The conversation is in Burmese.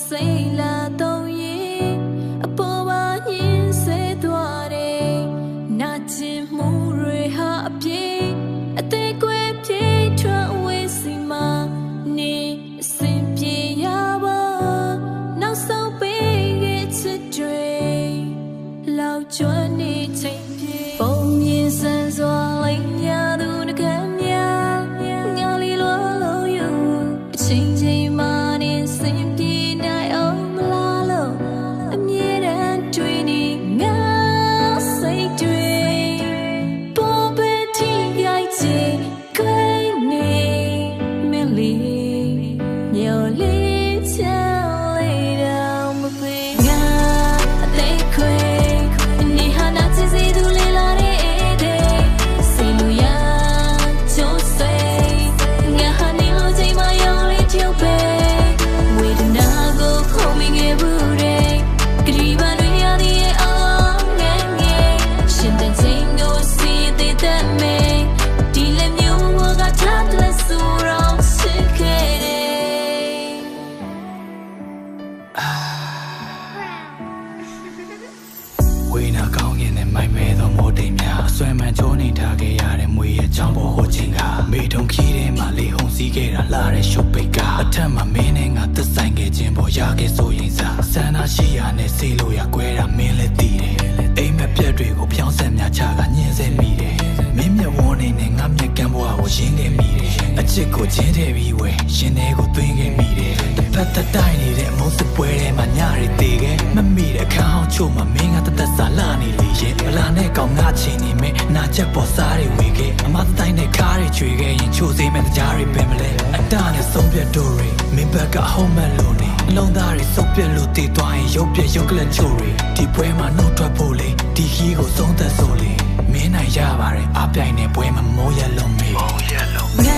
စိတ်လာတော့ရင်အပေါ်ပါညင်းဆဲသွားတယ်နာကျင်မှုတွေဟာအပြေအသေးကွယ်ပြေထွက်ဝေးစီမှာနေအစင်ပြေရပါနောက်ဆုံးပေးခဲ့ချစ်တွေလောက်ကျွမ်းနေချိန်ပြေပုံမြင်ဆန်းစွာလိမ်ညာသူနှကမ်းများငါလီလောလို့ယူအချိန်ချင်းမှနေစင်ပြေနိုင်အောင်မလားလို့အမြဲတမ်းတွေ့နေငါစိတ်တွေပေါ်ပဲထိရိုက်ချင်ခိုင်းနေမလီညိုလေးချမ်းလေးတော့မပေးငါအသေးခွေနေဟာနာချစ်စီသူလေးလာတဲ့စီလူရကျိုးစိတ်ငါဟာနေလို့ချိန်မှရောင်လေးချုပ်ပဲဝေဒနာကိုခုံမိခဲ့ဘူးတဲ့ကတိပါတွေရတဲ့အောင်ငယ်ငယ်ရှင်တဲ့ချိန်ကိုစီတဲ့တဲ့မေဒီလက်မျိုးဝကထားတဲ့ဆူရောချစ်ခဲ့တယ်ဝေနာကောင်းရင်နဲ့မိုက်မဲသောမိုးတိမ်များအစွဲမှန်ချိုးနေထားခဲ့ရတဲ့မွေရဲ့ချောင်းပေါ်ဟိုချင်းကမေထုံခီးထဲမှာလေဟုန်စီးခဲ့တာလှတဲ့ရှုပ်ပိတ်ကအထက်မှာမင်းနဲ့ငါသက်ဆိုင်ခဲ့ခြင်းပေါ်ရခဲ့ဆိုရင်စားဆန္ဒရှိရနဲ့ဆေးလို့ရကွဲတာမင်းလည်းသိတယ်အိမ်မက်ပြက်တွေကိုဖြောင်းဆက်များချကညှင်းဆဲမိတယ်မင်းမျက်ဝန်းနေနဲ့ငါမျက်ကမ်းဘွားကိုရင်းခဲ့မိတယ်အချစ်ကိုချင်းထဲပြီးဝဲရှင်ထဲကိုသွင်းခဲ့မိတယ်တစ်ဖက်သက်တိုက်နေတဲ့အမုန်းစစ်ပွဲထဲမှာညရီသေးခဲ့မမိတဲ့ခန်းအောင်ချို့မှာမင်းကတသက်စာလာနေလေရဲ့ဗလာနဲ့ကောင်ငါချင်းနေမဲ့နာချက်ပေါ်စားတွေဝေခဲ့အမတိုင်းနဲ့ကားတွေချွေခဲ့ရင်ချို့စေးမဲ့ကြားတွေပင်မလဲအတားနဲ့ဆုံးပြတ်တို့တွေမင်းဘက်ကဟုံးမဲ့လို့နေအလုံးသားတွေစုပ်ပြက်လို့တည်သွားရင်ရုပ်ပြက်ရုပ်ကလချို့တွေဒီပွဲမှာနှုတ်ထွက်ဖို့လေဒီခီးကိုသုံးသက်ဆိုလေမင်းနိုင်ရပါတယ်အပြိုင်နဲ့ပွဲမှာမိုးရလုံးမေးငါ